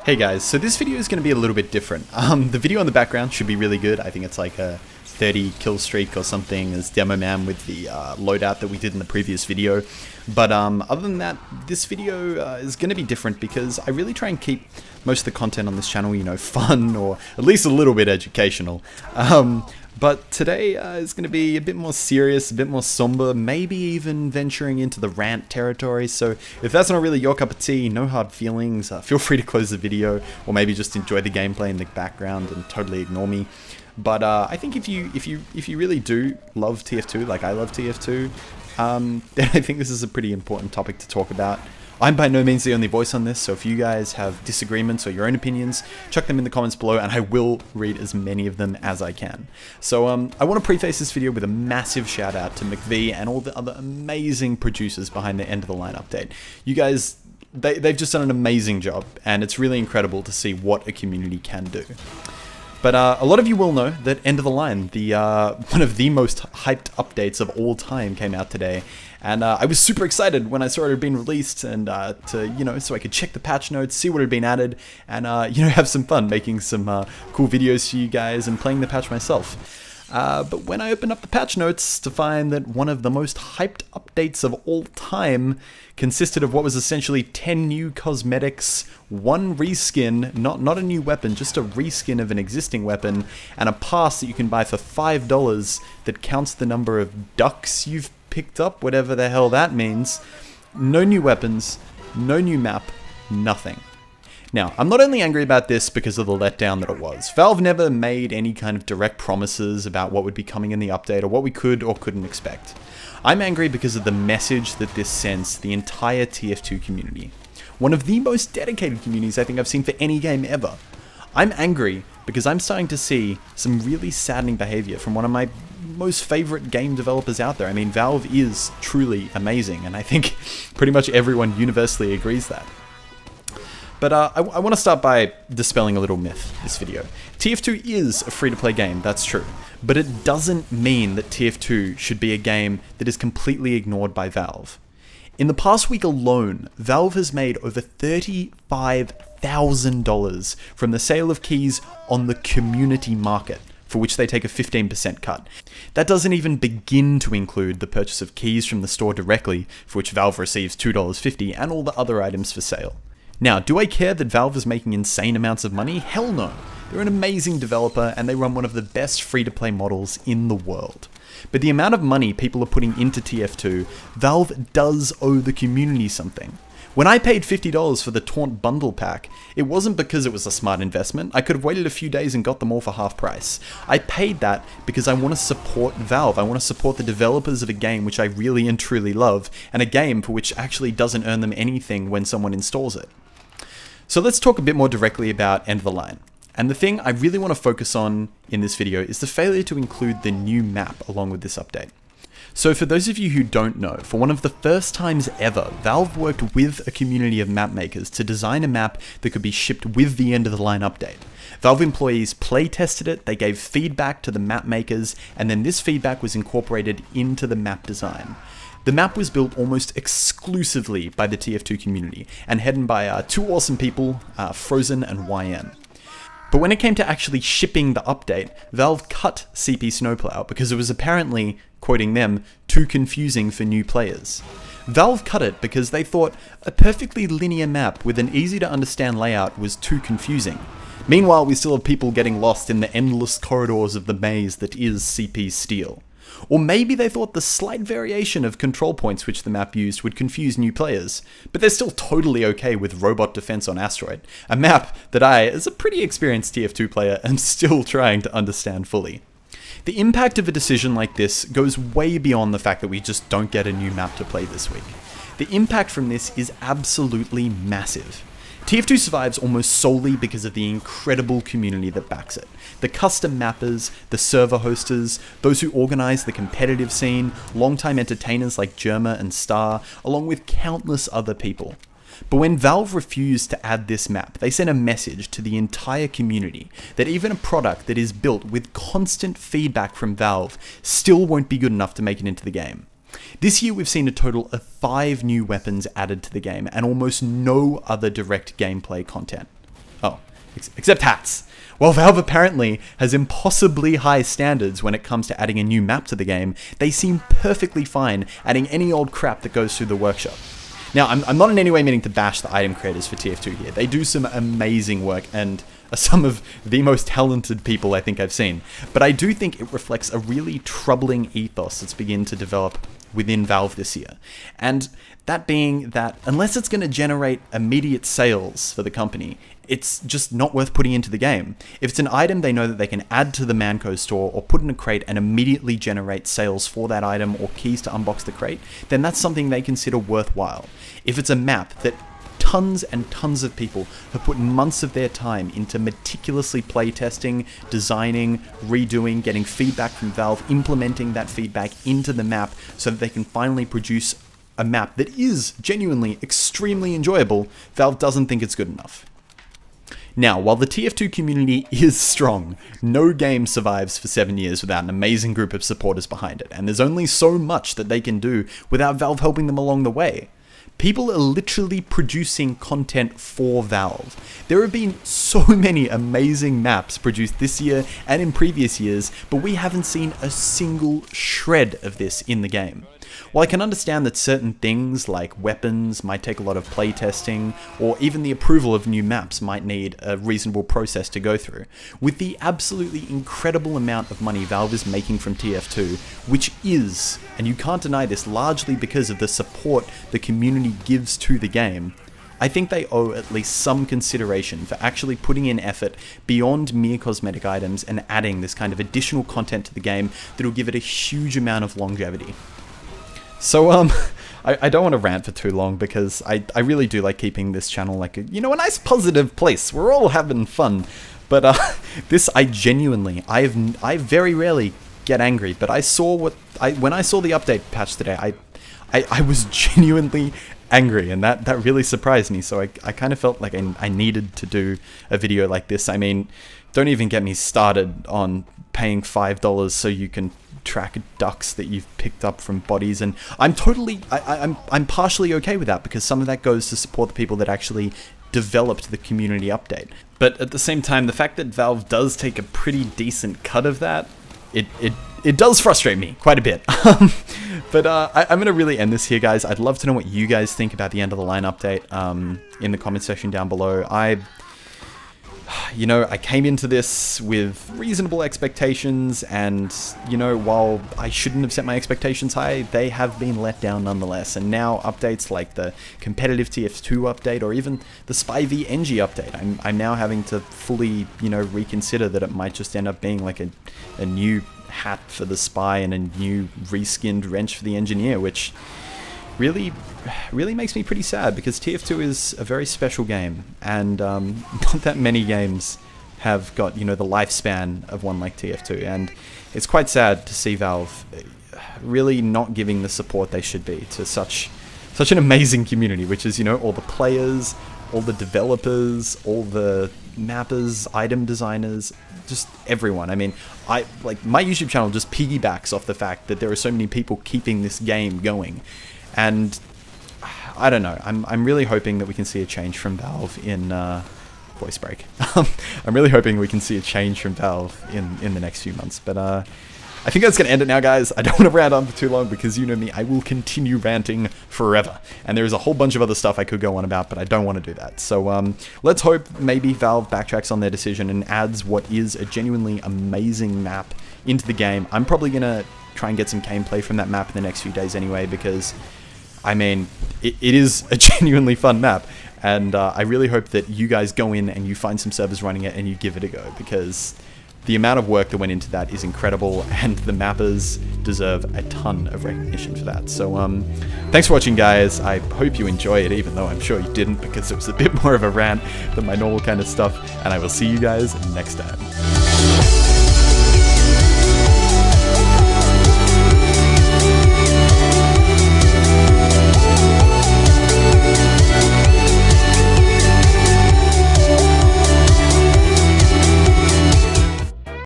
Hey guys, so this video is going to be a little bit different. The video in the background should be really good. I think it's like a 30 kill streak or something as Demo Man with the loadout that we did in the previous video. But other than that, this video is going to be different because I really try and keep most of the content on this channel, you know, fun or at least a little bit educational. But today is going to be a bit more serious, a bit more somber, maybe even venturing into the rant territory. So if that's not really your cup of tea, no hard feelings, feel free to close the video or maybe just enjoy the gameplay in the background and totally ignore me. But I think if you really do love TF2, like I love TF2, then I think this is a pretty important topic to talk about. I'm by no means the only voice on this, so if you guys have disagreements or your own opinions, chuck them in the comments below and I will read as many of them as I can. So I want to preface this video with a massive shout out to McV and all the other amazing producers behind the End of the Line update. You guys, they've just done an amazing job and it's really incredible to see what a community can do. But a lot of you will know that End of the Line, the one of the most hyped updates of all time, came out today. And I was super excited when I saw it had been released and so I could check the patch notes, see what had been added, and have some fun making some cool videos for you guys and playing the patch myself. But when I opened up the patch notes to find that one of the most hyped updates of all time consisted of what was essentially 10 new cosmetics, one reskin, not a new weapon, just a reskin of an existing weapon, and a pass that you can buy for $5 that counts the number of ducks you've picked up, whatever the hell that means. No new weapons, no new map, nothing. Now, I'm not only angry about this because of the letdown that it was. Valve never made any kind of direct promises about what would be coming in the update or what we could or couldn't expect. I'm angry because of the message that this sends to the entire TF2 community. One of the most dedicated communities I think I've seen for any game ever. I'm angry because I'm starting to see some really saddening behavior from one of my most favorite game developers out there. I mean, Valve is truly amazing, and I think pretty much everyone universally agrees that. But I want to start by dispelling a little myth this video. TF2 is a free-to-play game, that's true. But it doesn't mean that TF2 should be a game that is completely ignored by Valve. In the past week alone, Valve has made over $35,000 from the sale of keys on the community market, for which they take a 15% cut. That doesn't even begin to include the purchase of keys from the store directly, for which Valve receives $2.50, and all the other items for sale. Now, do I care that Valve is making insane amounts of money? Hell no. They're an amazing developer and they run one of the best free-to-play models in the world. But the amount of money people are putting into TF2, Valve does owe the community something. When I paid $50 for the Taunt bundle pack, it wasn't because it was a smart investment. I could have waited a few days and got them all for half price. I paid that because I want to support Valve. I want to support the developers of a game which I really and truly love, and a game for which actually doesn't earn them anything when someone installs it. So let's talk a bit more directly about End of the Line. And the thing I really want to focus on in this video is the failure to include the new map along with this update. So for those of you who don't know, for one of the first times ever, Valve worked with a community of map makers to design a map that could be shipped with the End of the Line update. Valve employees play tested it, they gave feedback to the map makers, and then this feedback was incorporated into the map design. The map was built almost exclusively by the TF2 community, and headed by two awesome people, Frozen and YN. But when it came to actually shipping the update, Valve cut CP Snowplow because it was apparently, quoting them, too confusing for new players. Valve cut it because they thought a perfectly linear map with an easy to understand layout was too confusing. Meanwhile, we still have people getting lost in the endless corridors of the maze that is CP Steel. Or maybe they thought the slight variation of control points which the map used would confuse new players, but they're still totally okay with Robot Defense on Asteroid, a map that I, as a pretty experienced TF2 player, am still trying to understand fully. The impact of a decision like this goes way beyond the fact that we just don't get a new map to play this week. The impact from this is absolutely massive. TF2 survives almost solely because of the incredible community that backs it. The custom mappers, the server hosters, those who organize the competitive scene, longtime entertainers like Germa and Star, along with countless other people. But when Valve refused to add this map, they sent a message to the entire community that even a product that is built with constant feedback from Valve still won't be good enough to make it into the game. This year we've seen a total of 5 new weapons added to the game and almost no other direct gameplay content. Oh, except hats. While Valve apparently has impossibly high standards when it comes to adding a new map to the game, they seem perfectly fine adding any old crap that goes through the workshop. Now, I'm not in any way meaning to bash the item creators for TF2 here. They do some amazing work and are some of the most talented people I think I've seen. But I do think it reflects a really troubling ethos that's beginning to develop within Valve this year. And that being that unless it's going to generate immediate sales for the company, it's just not worth putting into the game. If it's an item they know that they can add to the Manco store or put in a crate and immediately generate sales for that item or keys to unbox the crate, then that's something they consider worthwhile. If it's a map that tons and tons of people have put months of their time into meticulously playtesting, designing, redoing, getting feedback from Valve, implementing that feedback into the map so that they can finally produce a map that is genuinely extremely enjoyable, Valve doesn't think it's good enough. Now, while the TF2 community is strong, no game survives for 7 years without an amazing group of supporters behind it, and there's only so much that they can do without Valve helping them along the way. People are literally producing content for Valve. There have been so many amazing maps produced this year and in previous years, but we haven't seen a single shred of this in the game. While I can understand that certain things like weapons might take a lot of playtesting, or even the approval of new maps might need a reasonable process to go through, with the absolutely incredible amount of money Valve is making from TF2, which is, and you can't deny this, largely because of the support the community gives to the game, I think they owe at least some consideration for actually putting in effort beyond mere cosmetic items and adding this kind of additional content to the game that'll give it a huge amount of longevity. So, I don't want to rant for too long because I really do like keeping this channel like a nice positive place. We're all having fun. But I very rarely get angry, but when I saw the update patch today, I was genuinely angry, and that really surprised me. So I kind of felt like I needed to do a video like this. I mean, don't even get me started on paying $5 so you can track ducks that you've picked up from bodies, and I'm partially okay with that because some of that goes to support the people that actually developed the community update. But at the same time, the fact that Valve does take a pretty decent cut of that, it does frustrate me quite a bit. But I'm going to really end this here, guys. I'd love to know what you guys think about the end of the line update in the comment section down below. I came into this with reasonable expectations, and, while I shouldn't have set my expectations high, they have been let down nonetheless. And now updates like the competitive TF2 update or even the Spy v NG update, I'm now having to fully, reconsider that it might just end up being like a new hat for the Spy and a new reskinned wrench for the Engineer, which really makes me pretty sad because TF2 is a very special game, and not that many games have got, the lifespan of one like TF2, and it's quite sad to see Valve really not giving the support they should be to such an amazing community, which is, all the players, all the developers, all the mappers, item designers, just everyone. I mean, my YouTube channel just piggybacks off the fact that there are so many people keeping this game going. And I don't know, I'm really hoping that we can see a change from Valve in voice break. I'm really hoping we can see a change from Valve in the next few months. But I think that's going to end it now, guys. I don't want to rant on for too long because you know me, I will continue ranting forever. And there's a whole bunch of other stuff I could go on about, but I don't want to do that. So let's hope maybe Valve backtracks on their decision and adds what is a genuinely amazing map into the game. I'm probably going to try and get some gameplay from that map in the next few days anyway, because I mean, it is a genuinely fun map, and I really hope that you guys go in and you find some servers running it and you give it a go, because the amount of work that went into that is incredible, and the mappers deserve a ton of recognition for that. So thanks for watching, guys. I hope you enjoy it, even though I'm sure you didn't, because it was a bit more of a rant than my normal kind of stuff, and I will see you guys next time.